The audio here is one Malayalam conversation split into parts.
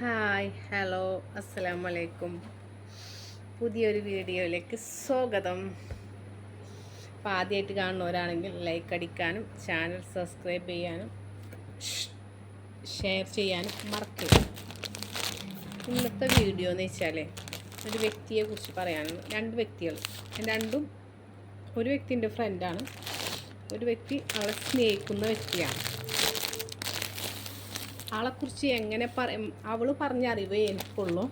ഹായ് ഹലോ അസ്സലാമു അലൈക്കും. പുതിയൊരു വീഡിയോയിലേക്ക് സ്വാഗതം. അപ്പോൾ ആദ്യമായിട്ട് കാണുന്നവരാണെങ്കിൽ ലൈക്ക് അടിക്കാനും ചാനൽ സബ്സ്ക്രൈബ് ചെയ്യാനും ഷെയർ ചെയ്യാനും മറക്കരുത്. ഇന്നത്തെ വീഡിയോ എന്ന് വെച്ചാൽ ഒരു വ്യക്തിയെ കുറിച്ച് പറയാനാണ്. രണ്ട് വ്യക്തികൾ, രണ്ടും ഒരു വ്യക്തിൻ്റെ ഫ്രണ്ടാണ്, ഒരു വ്യക്തി അവളെ സ്നേഹിക്കുന്ന വ്യക്തിയാണ്. ആളെക്കുറിച്ച് എങ്ങനെ പറയും, അവൾ പറഞ്ഞ അറിവേ എനിക്കുള്ളൂ.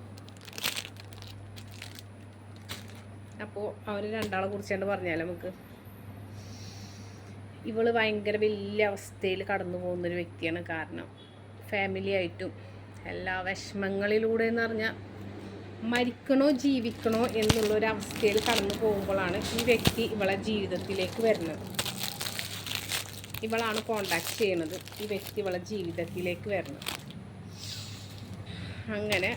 അപ്പോൾ അവർ രണ്ടാളെ കുറിച്ചാണ് പറഞ്ഞാൽ നമുക്ക്. ഇവള് ഭയങ്കര വലിയ അവസ്ഥയിൽ കടന്നു പോകുന്നൊരു വ്യക്തിയാണ്. കാരണം ഫാമിലി ആയിട്ടും എല്ലാ വിഷമങ്ങളിലൂടെ എന്ന് പറഞ്ഞാൽ മരിക്കണോ ജീവിക്കണോ എന്നുള്ളൊരവസ്ഥയിൽ കടന്നു പോകുമ്പോഴാണ് ഈ വ്യക്തി ഇവളെ ജീവിതത്തിലേക്ക് വരുന്നത്. ഇവളാണ് കോണ്ടാക്ട് ചെയ്യണത്, ഈ വ്യക്തി ഇവളെ ജീവിതത്തിലേക്ക് വരണം. അങ്ങനെ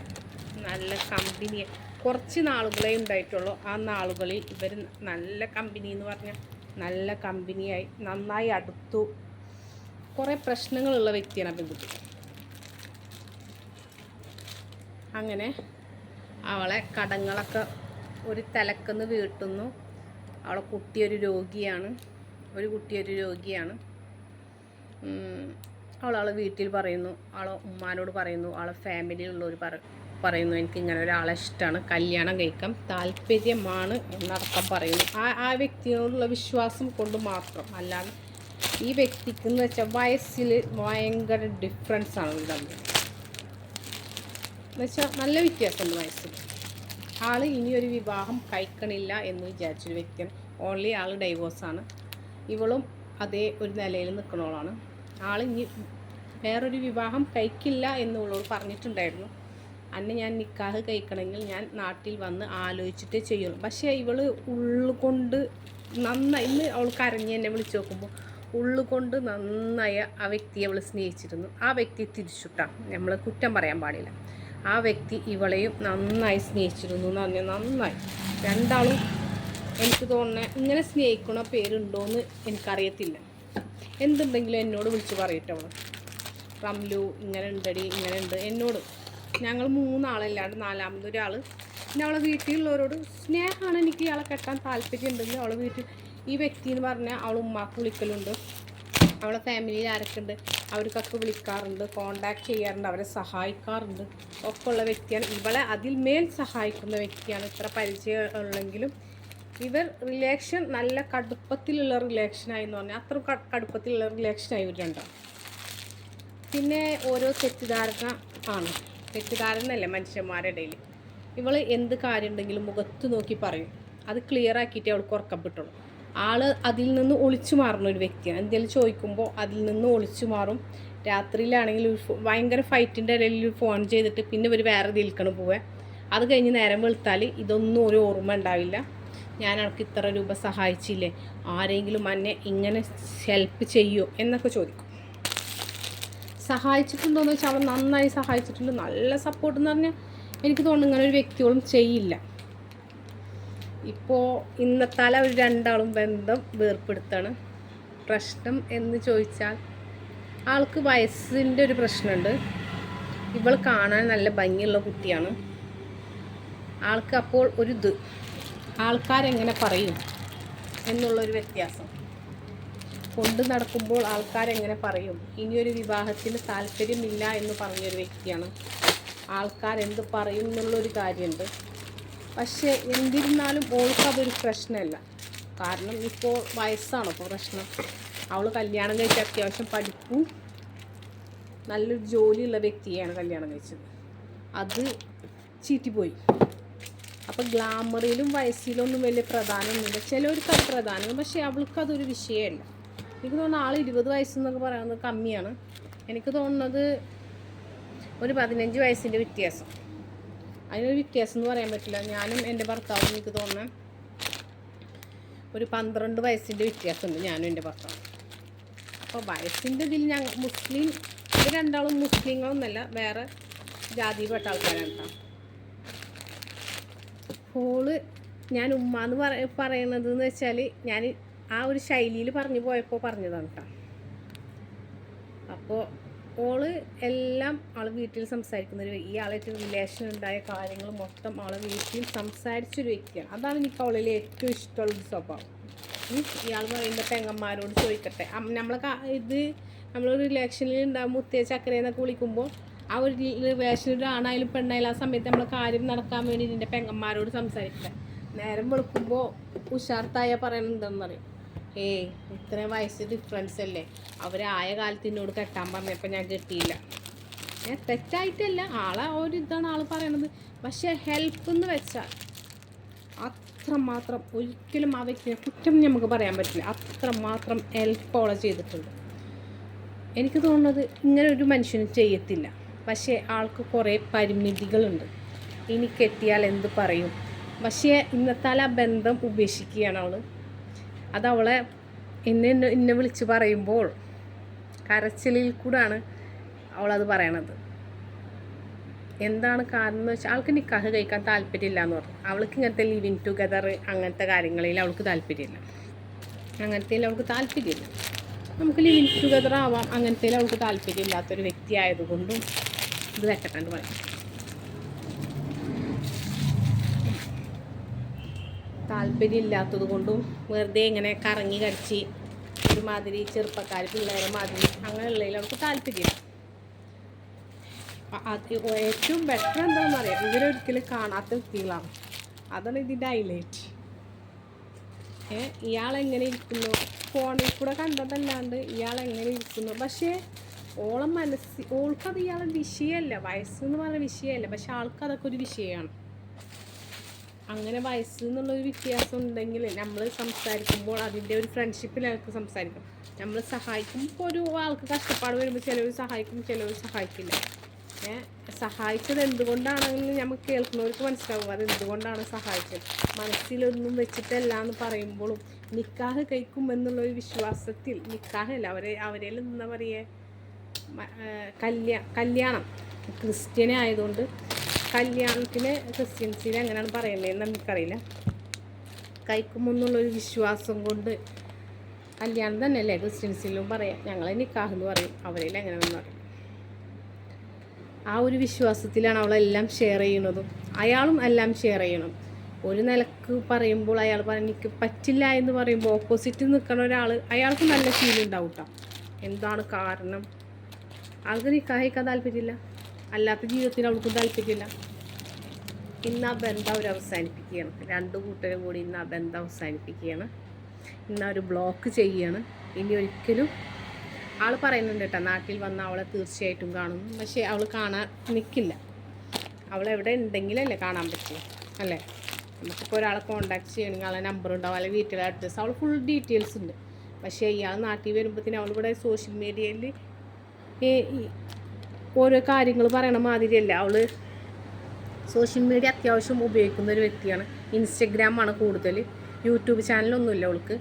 നല്ല കമ്പനി കുറച്ച് നാളുകളെ ഉണ്ടായിട്ടുള്ളൂ. ആ നാളുകളിൽ ഇവർ നല്ല കമ്പനി എന്ന് പറഞ്ഞാൽ നല്ല കമ്പനിയായി നന്നായി അടുത്തു. കുറേ പ്രശ്നങ്ങളുള്ള വ്യക്തിയാണ് ബന്ധുക്കൾ. അങ്ങനെ അവളെ കടങ്ങളൊക്കെ ഒരു തലക്കെന്ന് വീട്ടുന്നു. അവളെ കുട്ടിയൊരു രോഗിയാണ്, ഒരു കുട്ടിയൊരു രോഗിയാണ്. അവളെ വീട്ടിൽ പറയുന്നു, അവളെ ഉമ്മാനോട് പറയുന്നു, അവളെ ഫാമിലിയിലുള്ളവർ പറയുന്നു എനിക്കിങ്ങനെ ഒരാളെ ഇഷ്ടമാണ്, കല്യാണം കഴിക്കാൻ താല്പര്യമാണ് എന്നടക്കം പറയുന്നു. ആ വ്യക്തിയോടുള്ള വിശ്വാസം കൊണ്ട് മാത്രം. അല്ലാതെ ഈ വ്യക്തിക്ക് എന്ന് വെച്ചാൽ വയസ്സിൽ ഭയങ്കര ഡിഫറൻസാണ് ഇത് തമ്മിൽ. എന്നുവെച്ചാൽ നല്ല വ്യത്യാസമുണ്ട് വയസ്സിൽ. ആൾ ഇനിയൊരു വിവാഹം കഴിക്കണില്ല എന്ന് വിചാരിച്ചൊരു വ്യക്തിയാണ്. ഓൺലി ആൾ ഡൈവോഴ്സാണ്. ഇവളും അതേ ഒരു നിലയിൽ നിൽക്കണോളാണ്. ആൾ ഇനി വേറൊരു വിവാഹം കഴിക്കില്ല എന്നുള്ളവർ പറഞ്ഞിട്ടുണ്ടായിരുന്നു. അന്നെ ഞാൻ നിക്കാഹ് കഴിക്കണമെങ്കിൽ ഞാൻ നാട്ടിൽ വന്ന് ആലോചിച്ചിട്ടേ ചെയ്യുള്ളൂ. പക്ഷേ ഇവള് ഉള്ളുകൊണ്ട് നന്നായി, ഇന്ന് അവൾ കരഞ്ഞ് എന്നെ വിളിച്ച് നോക്കുമ്പോൾ ഉള്ളുകൊണ്ട് നന്നായി ആ വ്യക്തിയെ അവൾ സ്നേഹിച്ചിരുന്നു. ആ വ്യക്തി തിരിച്ചുട്ടാണ്, നമ്മൾ കുറ്റം പറയാൻ പാടില്ല. ആ വ്യക്തി ഇവളെയും നന്നായി സ്നേഹിച്ചിരുന്നു എന്ന് പറഞ്ഞാൽ നന്നായി. രണ്ടാളും എനിക്ക് തോന്നുന്നത് ഇങ്ങനെ സ്നേഹിക്കണ പേരുണ്ടോയെന്ന് എനിക്കറിയത്തില്ല. എന്തുണ്ടെങ്കിലും എന്നോട് വിളിച്ച് പറയട്ടെ അവൾ, റംലു ഇങ്ങനെ ഉണ്ടടി, ഇങ്ങനെ ഉണ്ട് എന്നോട്. ഞങ്ങൾ മൂന്നാളല്ലാണ്ട് നാലാമതൊരാൾ. പിന്നെ അവളെ വീട്ടിലുള്ളവരോട് സ്നേഹമാണ്, എനിക്ക് ഇയാളെ കെട്ടാൻ താല്പര്യം ഉണ്ടെങ്കിൽ അവളെ വീട്ടിൽ ഈ വ്യക്തി എന്ന് പറഞ്ഞാൽ അവൾ ഉമ്മാക്ക് വിളിക്കലുണ്ട്. അവളെ ഫാമിലിയിൽ ആരൊക്കെ ഉണ്ട് അവർക്കൊക്കെ വിളിക്കാറുണ്ട്, കോണ്ടാക്ട് ചെയ്യാറുണ്ട്, അവരെ സഹായിക്കാറുണ്ട് ഒക്കെ ഉള്ള വ്യക്തിയാണ്. ഇവളെ അതിൽ മേൽ സഹായിക്കുന്ന വ്യക്തിയാണ്. ഇത്ര പരിചയം ഉള്ളെങ്കിലും ഇവർ റിലേഷൻ നല്ല കടുപ്പത്തിലുള്ള റിലേഷനായി എന്ന് പറഞ്ഞാൽ അത്ര കടുപ്പത്തിലുള്ള റിലേഷനായി ഇവർ രണ്ടാണ്. പിന്നെ ഓരോ തെറ്റിദ്ധാരണ ആണ്, തെറ്റിദ്ധാരണയല്ലേ മനുഷ്യന്മാരുടെ ഇടയിൽ. ഇവൾ എന്ത് കാര്യം ഉണ്ടെങ്കിലും മുഖത്ത് നോക്കി പറയും, അത് ക്ലിയർ ആക്കിയിട്ടേ അവൾക്ക് ഉറക്കം കിട്ടുള്ളൂ. ആൾ അതിൽ നിന്ന് ഒളിച്ചു മാറുന്ന ഒരു വ്യക്തിയാണ്. എന്തെങ്കിലും ചോദിക്കുമ്പോൾ അതിൽ നിന്ന് ഒളിച്ചു മാറും. രാത്രിയിലാണെങ്കിൽ ഭയങ്കര ഫൈറ്റിൻ്റെ ഇടയിൽ ഫോൺ ചെയ്തിട്ട് പിന്നെ ഇവർ വേറെ ഇതിൽക്കണം പോവേ. അത് കഴിഞ്ഞ് നേരം വെളുത്താൽ ഇതൊന്നും ഒരു ഓർമ്മ ഉണ്ടാവില്ല. ഞാൻ അവൾക്ക് ഇത്ര രൂപ സഹായിച്ചില്ലേ, ആരെങ്കിലും എന്നെ ഇങ്ങനെ ഹെൽപ്പ് ചെയ്യുമോ എന്നൊക്കെ ചോദിക്കും. സഹായിച്ചിട്ടുണ്ടോയെന്ന് വെച്ചാൽ അവൾ നന്നായി സഹായിച്ചിട്ടുണ്ട്. നല്ല സപ്പോർട്ട് എന്ന് പറഞ്ഞാൽ എനിക്ക് തോന്നുന്നു ഇങ്ങനെ ഒരു വ്യക്തിയോടും ചെയ്യില്ല. ഇപ്പോൾ ഇന്നത്താൽ അവർ രണ്ടാളും ബന്ധം വേർപ്പെടുത്താണ്. പ്രശ്നം എന്ന് ചോദിച്ചാൽ ആൾക്ക് വയസ്സിൻ്റെ ഒരു പ്രശ്നമുണ്ട്. ഇവൾ കാണാൻ നല്ല ഭംഗിയുള്ള കുട്ടിയാണ്. ആൾക്ക് അപ്പോൾ ഒരു ആൾക്കാരെങ്ങനെ പറയും എന്നുള്ളൊരു വ്യത്യാസം. കൊണ്ട് നടക്കുമ്പോൾ ആൾക്കാരെങ്ങനെ പറയും, ഇനിയൊരു വിവാഹത്തിന് താല്പര്യമില്ല എന്ന് പറഞ്ഞൊരു വ്യക്തിയാണ്. ആൾക്കാരെന്ത് പറയും എന്നുള്ളൊരു കാര്യമുണ്ട്. പക്ഷേ എന്തിരുന്നാലും ഓൾക്ക് അതൊരു പ്രശ്നമല്ല. കാരണം ഇപ്പോൾ വയസ്സാണ് ഇപ്പോൾ പ്രശ്നം. അവൾ കല്യാണം കഴിച്ച അത്യാവശ്യം പഠിപ്പും നല്ലൊരു ജോലിയുള്ള വ്യക്തിയാണ് കല്യാണം കഴിച്ചത്. അത് ചീറ്റിപ്പോയി. അപ്പോൾ ഗ്ലാമറിലും വയസ്സിലൊന്നും വലിയ പ്രധാനമൊന്നുമില്ല. ചിലവർക്ക് അത് പ്രധാനമാണ്, പക്ഷേ അവൾക്കതൊരു വിഷയമല്ല. എനിക്ക് തോന്നുന്നു ആൾ 20 വയസ്സെന്നൊക്കെ പറയുന്നത് കമ്മിയാണ്. എനിക്ക് തോന്നുന്നത് ഒരു 15 വയസ്സിൻ്റെ വ്യത്യാസം. അതിനൊരു വ്യത്യാസം എന്ന് പറയാൻ പറ്റില്ല. ഞാനും എൻ്റെ ഭർത്താവും എനിക്ക് തോന്നുന്നത് ഒരു 12 വയസ്സിൻ്റെ വ്യത്യാസമുണ്ട്, ഞാനും എൻ്റെ ഭർത്താവും. അപ്പോൾ വയസ്സിൻ്റെ ഇതിൽ ഞങ്ങൾ മുസ്ലിം, ഇത് രണ്ടാളും മുസ്ലിങ്ങളൊന്നുമല്ല, വേറെ ജാതിയിൽപ്പെട്ട ആൾക്കാരാണ് കേട്ടോ. ഓള് ഞാൻ ഉമ്മ എന്ന് പറയണത് എന്ന് വെച്ചാൽ ഞാൻ ആ ഒരു ശൈലിയിൽ പറഞ്ഞു പോയപ്പോൾ പറഞ്ഞതാണ് കേട്ടോ. അപ്പോൾ ഓള് എല്ലാം ആൾ വീട്ടിൽ സംസാരിക്കുന്നൊരു ഈ ആളായിട്ട് റിലേഷൻ ഉണ്ടായ കാര്യങ്ങൾ മൊത്തം ആളെ വീട്ടിൽ സംസാരിച്ചൊരു വ്യക്തിയാണ്. അതാണ് എനിക്ക് അവളിൽ ഏറ്റവും ഇഷ്ടമുള്ളൊരു സ്വഭാവം. ഇയാൾ പറയുമ്പോൾ പെങ്ങന്മാരോട് ചോദിക്കട്ടെ, നമ്മൾ റിലേഷനിൽ ഉണ്ടാകും മുത്തേ ചക്കര എന്നൊക്കെ വിളിക്കുമ്പോൾ ആ ഒരു റിലേഷനിൽ ആണായാലും പെണ്ണായാലും ആ സമയത്ത് നമ്മൾ കാര്യം നടക്കാൻ വേണ്ടി എൻ്റെ പെങ്ങന്മാരോട് സംസാരിക്കട്ടെ. നേരം വെളുക്കുമ്പോൾ ഉഷാർത്തായ പറയണെന്തെന്ന് പറയും, ഇത്രയും വയസ്സ് ഡിഫറൻസ് അല്ലേ, അവരായ കാലത്ത് എന്നോട് കെട്ടാൻ പറഞ്ഞപ്പോൾ ഞാൻ കെട്ടിയില്ല. തെറ്റായിട്ടല്ല, ആളെ ഒരു ഇതാണ് ആൾ പറയണത്. പക്ഷേ ഹെൽപ്പ് എന്ന് വെച്ചാൽ അത്രമാത്രം ഒരിക്കലും ആ വ്യക്തിയെ കുറ്റം നമുക്ക് പറയാൻ പറ്റില്ല. അത്രമാത്രം ഹെൽപ്പ് അവളെ ചെയ്തിട്ടുണ്ട്. എനിക്ക് തോന്നുന്നത് ഇങ്ങനെ ഒരു മനുഷ്യന് ചെയ്യത്തില്ല. പക്ഷേ ആൾക്ക് കുറേ പരിമിതികളുണ്ട്. ഇനി കെട്ടിയാൽ എന്ത് പറയും? പക്ഷേ ഇന്നത്തെ ആ ബന്ധം ഉപേക്ഷിക്കുകയാണ് അവൾ. അതവളെ എന്നെ വിളിച്ച് പറയുമ്പോൾ കരച്ചിലിൽ കൂടാണ് അവളത് പറയണത്. എന്താണ് കാരണം എന്ന് വെച്ചാൽ ആൾക്ക് നിക്കാഹ് കഴിക്കാൻ താല്പര്യമില്ല എന്ന് പറഞ്ഞു. അവൾക്ക് ഇങ്ങനത്തെ ലിവിങ് ടുഗദർ അങ്ങനത്തെ കാര്യങ്ങളിൽ അവൾക്ക് താല്പര്യമില്ല. നമുക്ക് ലിവിങ് ടുഗദർ ആവാം, അങ്ങനത്തെ അവൾക്ക് താല്പര്യമില്ലാത്തൊരു വ്യക്തി ആയതുകൊണ്ടും ഇത് വെക്കട്ടാണ്ട് പറയും. താല്പര്യമില്ലാത്തത് കൊണ്ടും വെറുതെ ഇങ്ങനെ കറങ്ങി കടിച്ച് ഒരുമാതിരി ചെറുപ്പക്കാർ പിള്ളേരെ മാതിരി അങ്ങനെയുള്ളതിൽ അവർക്ക് താല്പര്യമില്ല. ഏറ്റവും ബെറ്റർ എന്താണെന്ന് അറിയാം, ഇവരൊരിക്കലും കാണാത്ത വ്യക്തികളാണ്. അതാണ് ഇതിൻ്റെ ഹൈലൈറ്റ്. ഇയാളെങ്ങനെ ഇരിക്കുന്നു, ഫോണിൽ കൂടെ കണ്ടതല്ലാണ്ട് ഇയാളെങ്ങനെ ഇരിക്കുന്നു. പക്ഷേ ഓൾക്കത് ഇയാളെ വിഷയമല്ല, വയസ്സെന്ന് പറഞ്ഞ വിഷയമല്ല. പക്ഷെ ആൾക്കതൊക്കെ ഒരു വിഷയമാണ്. അങ്ങനെ വയസ്സ് എന്നുള്ളൊരു വ്യത്യാസം ഉണ്ടെങ്കിൽ നമ്മൾ സംസാരിക്കുമ്പോൾ അതിൻ്റെ ഒരു ഫ്രണ്ട്ഷിപ്പിൽ ആൾക്ക് സംസാരിക്കും. നമ്മൾ സഹായിക്കുമ്പോൾ ഒരു ആൾക്ക് കഷ്ടപ്പാട് വരുമ്പോൾ ചിലവർ സഹായിക്കും, ചിലവർ സഹായിക്കില്ല. സഹായിച്ചത് എന്തുകൊണ്ടാണെന്ന് നമുക്ക് കേൾക്കുന്നവർക്ക് മനസ്സിലാവും അത് എന്തുകൊണ്ടാണ് സഹായിച്ചത്. മനസ്സിലൊന്നും വെച്ചിട്ടല്ല എന്ന് പറയുമ്പോഴും നിക്കാഹ് കഴിക്കും എന്നുള്ളൊരു വിശ്വാസത്തിൽ, നിക്കാഹല്ല അവരിൽ എന്താ പറയുക, കല്യാണം ക്രിസ്ത്യനെ ആയതുകൊണ്ട് കല്യാണത്തിന് ക്രിസ്ത്യൻസിൽ എങ്ങനെയാണ് പറയുന്നതെന്ന് നമുക്കറിയില്ല. കഴിക്കുമെന്നുള്ളൊരു വിശ്വാസം കൊണ്ട് കല്യാണം തന്നെയല്ലേ ക്രിസ്ത്യൻസിലും പറയാം, ഞങ്ങളെ നിക്കാഹ് എന്ന് പറയും, അവരിൽ എങ്ങനെയാണെന്ന് പറയും. ആ ഒരു വിശ്വാസത്തിലാണ് അവളെല്ലാം ഷെയർ ചെയ്യുന്നതും അയാളും എല്ലാം ഷെയർ ചെയ്യണം. ഒരു നിലക്ക് പറയുമ്പോൾ അയാൾ പറയും എനിക്ക് പറ്റില്ല എന്ന് പറയുമ്പോൾ ഓപ്പോസിറ്റ് നിൽക്കുന്ന ഒരാൾ അയാൾക്ക് നല്ല ഫീൽ ഉണ്ടാവും കേട്ടോ. എന്താണ് കാരണം? ആൾക്ക് നിക്കാഹിക്കാൻ താല്പര്യമില്ല, അല്ലാത്ത ജീവിതത്തിൽ അവൾക്കും താല്പര്യമില്ല. ഇന്ന് ആ ബന്ധം അവർ അവസാനിപ്പിക്കുകയാണ്. രണ്ടു കൂട്ടരും കൂടി ഇന്ന് ആ ബന്ധം അവസാനിപ്പിക്കുകയാണ്. ഇന്ന് അവർ ബ്ലോക്ക് ചെയ്യുകയാണ്. ഇനി ഒരിക്കലും ആൾ പറയുന്നുണ്ട് കേട്ടോ, നാട്ടിൽ വന്ന അവളെ തീർച്ചയായിട്ടും കാണുന്നു. പക്ഷേ അവൾ കാണാൻ നിൽക്കില്ല. അവളെവിടെ ഉണ്ടെങ്കിലല്ലേ കാണാൻ പറ്റുക അല്ലേ? നമുക്കിപ്പോൾ ഒരാളെ കോൺടാക്ട് ചെയ്യണമെങ്കിൽ ആളെ നമ്പർ ഉണ്ടാവും, അല്ലെങ്കിൽ വീട്ടിലെ അഡ്രസ്സ്, അവൾ ഫുൾ ഡീറ്റെയിൽസ് ഉണ്ട്. പക്ഷേ ഇയാൾ നാട്ടിൽ വരുമ്പോഴത്തേനും അവളിവിടെ സോഷ്യൽ മീഡിയയിൽ ഓരോ കാര്യങ്ങൾ പറയണ മാതിരിയല്ല. അവൾ സോഷ്യൽ മീഡിയ അത്യാവശ്യം ഉപയോഗിക്കുന്ന ഒരു വ്യക്തിയാണ്. ഇൻസ്റ്റഗ്രാമാണ് കൂടുതൽ. യൂട്യൂബ് ചാനലൊന്നുമില്ല അവൾക്ക്.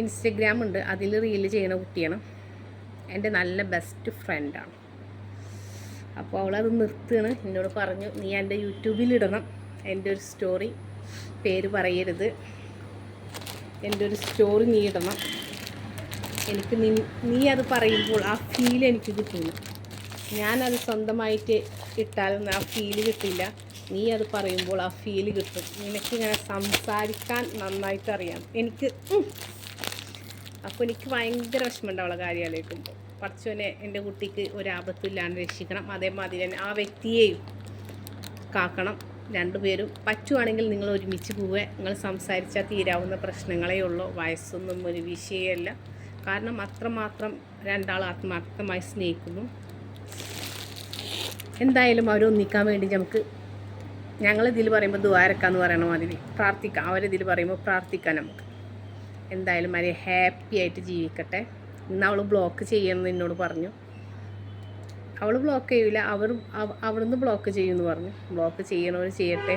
ഇൻസ്റ്റഗ്രാം ഉണ്ട്, അതിൽ റീല് ചെയ്യുന്ന കുട്ടിയാണ്. എൻ്റെ നല്ല ബെസ്റ്റ് ഫ്രണ്ടാണ്. അപ്പോൾ അവളത് നിർത്തുകയാണ്. എന്നോട് പറഞ്ഞു നീ എൻ്റെ യൂട്യൂബിലിടണം എൻ്റെ ഒരു സ്റ്റോറി, പേര് പറയരുത്, എൻ്റെ ഒരു സ്റ്റോറി നീ ഇടണം. എനിക്ക് നീ അത് പറയുമ്പോൾ ആ ഫീൽ എനിക്ക് കിട്ടില്ല. ഞാനത് സ്വന്തമായിട്ട് ഇട്ടാലൊന്നും ആ ഫീല് കിട്ടില്ല. നീ അത് പറയുമ്പോൾ ആ ഫീല് കിട്ടും. നിനക്കിങ്ങനെ സംസാരിക്കാൻ നന്നായിട്ട് അറിയാം എനിക്ക്. അപ്പോൾ എനിക്ക് ഭയങ്കര വിഷമമുണ്ട് അവളെ കാര്യം ആലോചിക്കുമ്പോൾ. പടച്ചോനെ എൻ്റെ കുട്ടിക്ക് ഒരാപത്തില്ലാണ്ട് രക്ഷിക്കണം. അതേമാതിരി തന്നെ ആ വ്യക്തിയെയും കാക്കണം. രണ്ടുപേരും പറ്റുവാണെങ്കിൽ നിങ്ങൾ ഒരുമിച്ച് പോവുക. നിങ്ങൾ സംസാരിച്ചാൽ തീരാവുന്ന പ്രശ്നങ്ങളേ ഉള്ളൂ. വയസ്സൊന്നും ഒരു വിഷയമല്ല. കാരണം അത്രമാത്രം രണ്ടാൾ ആത്മാർത്ഥമായി സ്നേഹിക്കുന്നു. എന്തായാലും അവരൊന്നിക്കാൻ വേണ്ടി നമുക്ക് ഞങ്ങളിതിൽ പറയുമ്പോൾ ദുആരക്കാന്ന് പറയണ മാതിരി പ്രാർത്ഥിക്കാം. അവരിതിൽ പറയുമ്പോൾ പ്രാർത്ഥിക്കാം നമുക്ക്. എന്തായാലും അവരെ ഹാപ്പി ആയിട്ട് ജീവിക്കട്ടെ. ഇന്ന് അവൾ ബ്ലോക്ക് ചെയ്യണമെന്ന് എന്നോട് പറഞ്ഞു. അവൾ ബ്ലോക്ക് ചെയ്യില്ല, അവിടുന്ന് ബ്ലോക്ക് ചെയ്യുമെന്ന് പറഞ്ഞു. ബ്ലോക്ക് ചെയ്യണവർ ചെയ്യട്ടെ.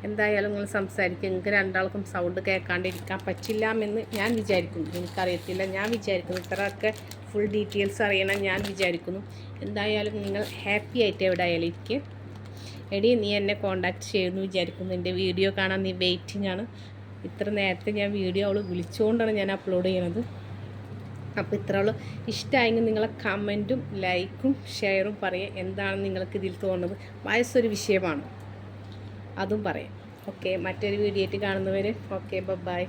എന്തായാലും നിങ്ങൾ സംസാരിക്കുക. നിങ്ങൾക്ക് രണ്ടാൾക്കും സൗണ്ട് കേൾക്കാണ്ടിരിക്കാൻ പറ്റില്ലാമെന്ന് ഞാൻ വിചാരിക്കുന്നു. എനിക്കറിയത്തില്ല, ഞാൻ വിചാരിക്കുന്നു. ഇത്രയൊക്കെ ഫുൾ ഡീറ്റെയിൽസ് അറിയണം ഞാൻ വിചാരിക്കുന്നു. എന്തായാലും നിങ്ങൾ ഹാപ്പി ആയിട്ട് എവിടെ ആയാലും ഇരിക്കുക. എടി നീ എന്നെ കോണ്ടാക്ട് ചെയ്യുമെന്ന് വിചാരിക്കുന്നു. എൻ്റെ വീഡിയോ കാണാൻ നീ വെയിറ്റിംഗ് ആണ്. ഇത്ര നേരത്തെ ഞാൻ വീഡിയോ അവൾ വിളിച്ചുകൊണ്ടാണ് ഞാൻ അപ്ലോഡ് ചെയ്യണത്. അപ്പോൾ ഇത്രയുള്ളൂ. ഇഷ്ടമായെങ്കിൽ നിങ്ങളെ കമൻറ്റും ലൈക്കും ഷെയറും പറയുക. എന്താണ് നിങ്ങൾക്ക് ഇതിൽ തോന്നുന്നത്? വയസ്സൊരു വിഷയമാണ്, അതും പറയാം. ഓക്കെ, മറ്റൊരു വീഡിയോ ആയിട്ട് കാണുന്നവരെ ഓക്കെ, ബൈ.